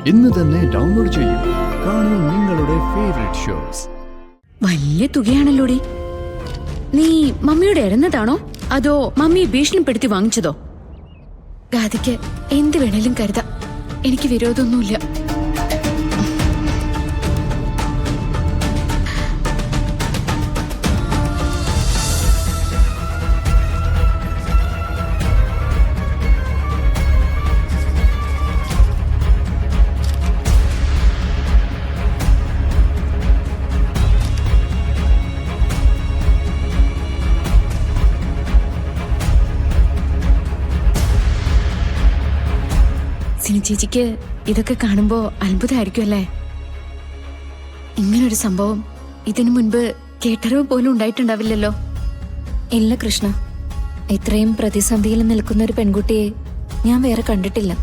ഇന്ന് തന്നെ ഡൗൺലോഡ് ചെയ്യൂ. കാണൂ നിങ്ങളുടെ ഫേവറേറ്റ് ഷോസ്. വലിയ തുകയാണല്ലോടി. നീ മമ്മിയുടെ ഇറന്നതാണോ അതോ മമ്മിയെ ഭീഷണിപ്പെടുത്തി വാങ്ങിച്ചതോ? ഗാദിക്ക് എന്ത് വേണേലും കരുതാം, എനിക്ക് വിരോധമൊന്നുമില്ല. ചേച്ചിക്ക് ഇതൊക്കെ കാണുമ്പോ അത്ഭുതമായിരിക്കും അല്ലേ? ഇങ്ങനൊരു സംഭവം ഇതിനു മുൻപ് കേട്ടറിവ് പോലും ഉണ്ടായിട്ടുണ്ടാവില്ലല്ലോ. ഇല്ല കൃഷ്ണ, ഇത്രയും പ്രതിസന്ധിയിൽ നിൽക്കുന്ന ഒരു പെൺകുട്ടിയെ ഞാൻ വേറെ കണ്ടിട്ടില്ല.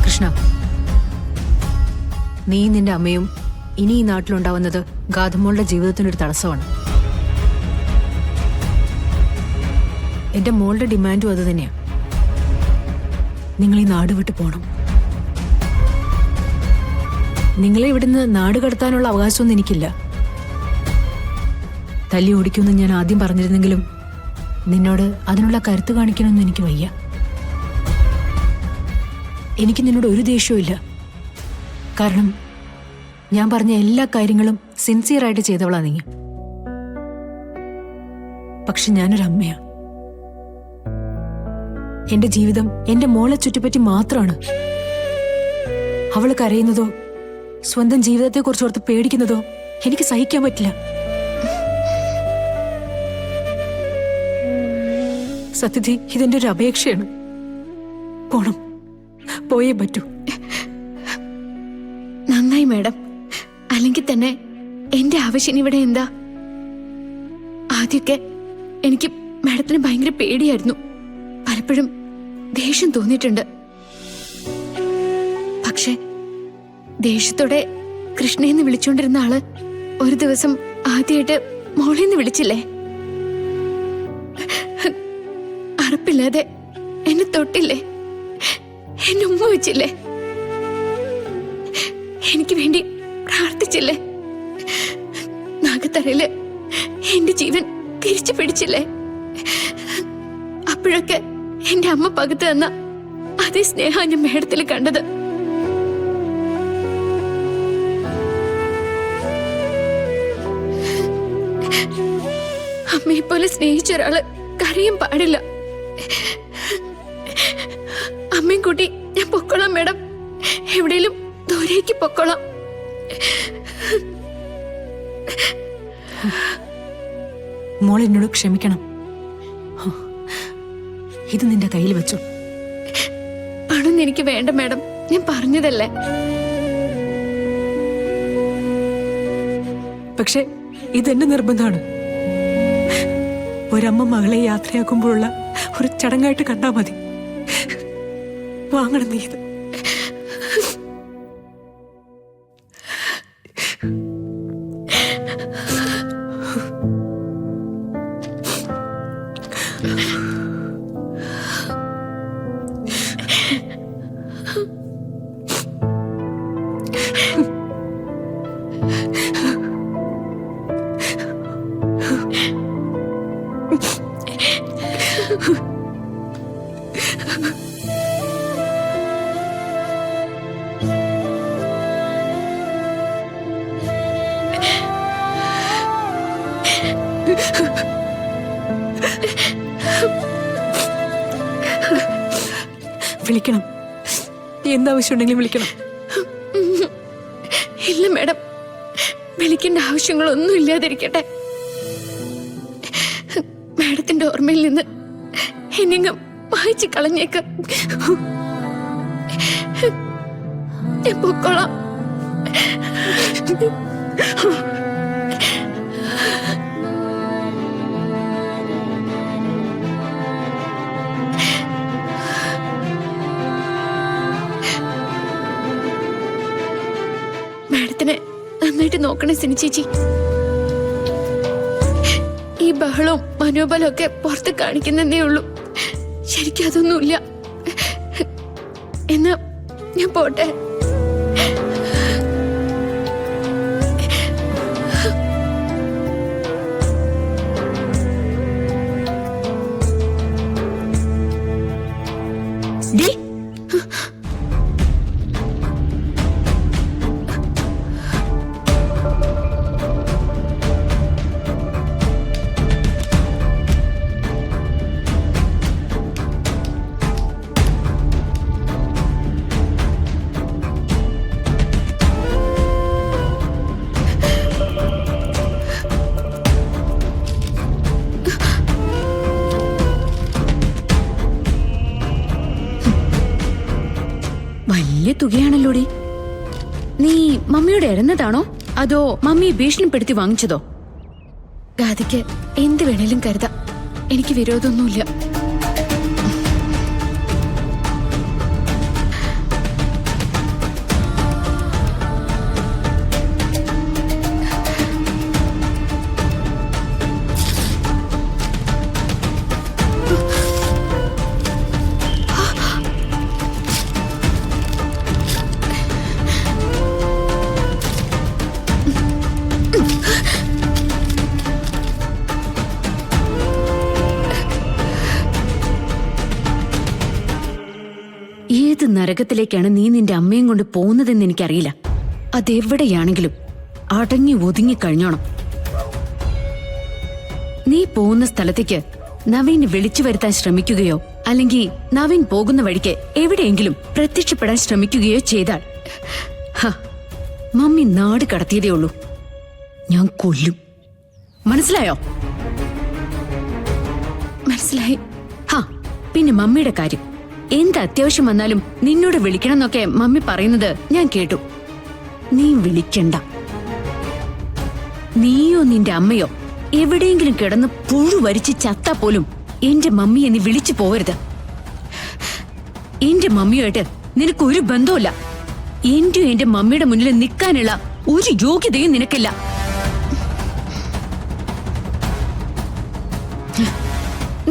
കൃഷ്ണ, നീ നിന്റെ അമ്മയും ഇനി ഈ നാട്ടിലുണ്ടാവുന്നത് ഗാഥമോളുടെ ജീവിതത്തിനൊരു തടസ്സമാണ്. എന്റെ മോളുടെ ഡിമാൻഡും അത് തന്നെയാ. നിങ്ങൾ ഈ നാട് വിട്ടു പോണം. നിങ്ങളെ ഇവിടുന്ന് നാട് കടത്താനുള്ള അവകാശമൊന്നും എനിക്കില്ല. തല്ലി ഓടിക്കുമെന്ന് ഞാൻ ആദ്യം പറഞ്ഞിരുന്നെങ്കിലും നിന്നോട് അതിനുള്ള കരുത്ത് കാണിക്കണമെന്ന് എനിക്ക് വയ്യ. എനിക്ക് നിന്നോട് ഒരു ദേഷ്യവും ഇല്ല. കാരണം ഞാൻ പറഞ്ഞ എല്ലാ കാര്യങ്ങളും സിൻസിയറായിട്ട് ചെയ്തവളാ നീ. പക്ഷെ ഞാനൊരു അമ്മയാ. എന്റെ ജീവിതം എന്റെ മോളെ ചുറ്റിപ്പറ്റി മാത്രമാണ്. അവള് കരയുന്നതോ സ്വന്തം ജീവിതത്തെക്കുറിച്ച് ഓർത്ത് പേടിക്കുന്നതോ എനിക്ക് സഹിക്കാൻ പറ്റില്ല. സത്യതി, ഇതെന്റെ ഒരു അപേക്ഷയാണ്. പോണം, പോയേ പറ്റൂ. നന്നായി മാഡം. അല്ലെങ്കിൽ തന്നെ എന്റെ ആവശ്യം ഇവിടെ എന്താ? ആദ്യമൊക്കെ എനിക്ക് മാഡത്തിന് ഭയങ്കര പേടിയായിരുന്നു. പലപ്പോഴും ദേഷ്യം തോന്നിയിട്ടുണ്ട്. പക്ഷെ ദേഷ്യത്തോടെ കൃഷ്ണയെന്ന് വിളിച്ചോണ്ടിരുന്ന ആള് ഒരു ദിവസം ആദ്യമായിട്ട് മോളെന്ന് വിളിച്ചില്ലേ? അറപ്പില്ലാതെ എന്നെ തൊട്ടില്ലേ? എന്നെ ഉമ്മ വെച്ചില്ലേ? എനിക്ക് വേണ്ടി പ്രാർത്ഥിച്ചില്ലേ? നാഗത്തറയില് എന്റെ ജീവൻ തിരിച്ചു പിടിച്ചില്ലേ? അപ്പോഴൊക്കെ എന്റെ അമ്മ പകുത്തു തന്ന അതേ സ്നേഹം ഞാൻ മേടത്തിൽ കണ്ടത്. അമ്മയെ പോലെ സ്നേഹിച്ച ഒരാള് കരയും പാടില്ല. അമ്മയും കൂട്ടി ഞാൻ പൊക്കോളാം മേഡം. എവിടെയും ദൂരേക്ക് പൊക്കോളാം. മോൾ എന്നോട് ക്ഷമിക്കണം. ഇത് നിന്റെ കയ്യിൽ വെച്ചു. പണമൊന്നും എനിക്ക് വേണ്ട മാഡം, ഞാൻ പറഞ്ഞതല്ലേ. പക്ഷെ ഇതെന്റെ നിർബന്ധമാണ്. ഒരമ്മ മകളെ യാത്രയാക്കുമ്പോഴുള്ള ഒരു ചടങ്ങായിട്ട് കണ്ടാ മതി. വാങ്ങണം നീ ഇത്. വിളിക്കണം, എന്താവശ്യം ഉണ്ടെങ്കിലും വിളിക്കണം. ഇല്ല മാഡം, വിളിക്കേണ്ട ആവശ്യങ്ങളൊന്നും ഇല്ലാതിരിക്കട്ടെ. മാഡത്തിന്റെ ഓർമ്മയിൽ നിന്ന് എന്നെങ്ങും വായിച്ചു കളഞ്ഞേക്ക്. ഞാൻ പൊക്കോളാം. മാഡത്തിനെ നന്നായിട്ട് നോക്കണേ സിനി ചേച്ചി. ഈ ബഹളവും മനോബലവും ഒക്കെ പുറത്ത് കാണിക്കുന്നതേ ഉള്ളൂ. ശരിക്കും അതൊന്നുമില്ല. എന്നാ ഞാൻ പോട്ടെ. ഡി, വലിയ തുകയാണല്ലോടി. നീ മമ്മിയോട് ഇറന്നതാണോ അതോ മമ്മിയെ ഭീഷണിപ്പെടുത്തി വാങ്ങിച്ചതോ? ഗാദിക്ക് എന്ത് വേണേലും കരുതാം. എനിക്ക് വിരോധമൊന്നുമില്ല. ഏത് നരകത്തിലേക്കാണ് നീ നിന്റെ അമ്മയും കൊണ്ട് പോകുന്നതെന്ന് എനിക്കറിയില്ല. അതെവിടെയാണെങ്കിലും അടങ്ങി ഒതുങ്ങി കഴിഞ്ഞോണം. നീ പോകുന്ന സ്ഥലത്തേക്ക് നവീന് വിളിച്ചു വരുത്താൻ ശ്രമിക്കുകയോ അല്ലെങ്കിൽ നവീൻ പോകുന്ന വഴിക്ക് എവിടെയെങ്കിലും പ്രത്യക്ഷപ്പെടാൻ ശ്രമിക്കുകയോ ചെയ്താൽ മമ്മി നാട് കടത്തിയതേ ഉള്ളൂ. ഞാൻ കൊല്ലും. മനസ്സിലായോ? മനസ്സിലായി. പിന്നെ മമ്മിയുടെ കാര്യം, എന്ത് അത്യാവശ്യം വന്നാലും നിന്നോട് വിളിക്കണം എന്നൊക്കെ മമ്മി പറയുന്നത് ഞാൻ കേട്ടു. നീ വിളിക്കണ്ട. നീയോ നിന്റെ അമ്മയോ എവിടെയെങ്കിലും കിടന്ന് പുഴു വരിച്ച് ചത്താ പോലും എന്റെ മമ്മിയെ നീ വിളിച്ചു പോവരുത്. എന്റെ മമ്മിയുമായിട്ട് നിനക്കൊരു ബന്ധവുമില്ല. എന്റെയും എന്റെ മമ്മിയുടെ മുന്നിൽ നിൽക്കാനുള്ള ഒരു യോഗ്യതയും നിനക്കില്ല.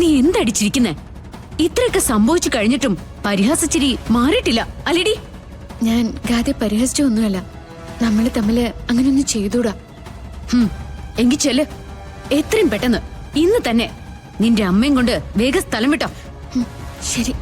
നീ എന്തടിച്ചിരിക്കുന്നെ? ഇത്രയൊക്കെ സംഭവിച്ചു കഴിഞ്ഞിട്ടും പരിഹാസച്ചിരി മാറിയിട്ടില്ല അല്ലേടി? ഞാൻ ഗാദെ പരിഹസിച്ചൊന്നുമല്ല. നമ്മള് തമ്മില് അങ്ങനെയൊന്നും ചെയ്തൂടാ. എങ്കി ചെല്ല്. എത്രയും പെട്ടെന്ന് ഇന്ന് തന്നെ നിന്റെ അമ്മയും കൊണ്ട് വേഗം സ്ഥലം വിട്ടോ. ശരി.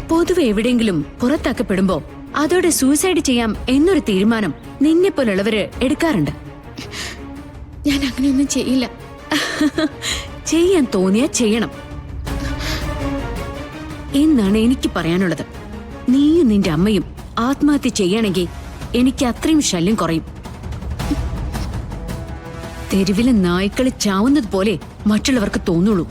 പൊതുവെ എവിടെയെങ്കിലും പുറത്താക്കപ്പെടുമ്പോ അതോടെ സൂസൈഡ് ചെയ്യാം എന്നൊരു തീരുമാനം നിന്നെ പോലുള്ളവര് എടുക്കാറുണ്ട്. ഞാൻ അങ്ങനെയൊന്നും ചെയ്യില്ല. ചെയ്യാൻ തോന്നിയാ ചെയ്യണം എന്നാണ് എനിക്ക് പറയാനുള്ളത്. നീയും നിന്റെ അമ്മയും ആത്മഹത്യ ചെയ്യണമെങ്കിൽ എനിക്ക് അത്രയും ശല്യം കുറയും. തെരുവിലെ നായ്ക്കള് ചാവുന്നത് പോലെ മറ്റുള്ളവർക്ക് തോന്നുള്ളൂ.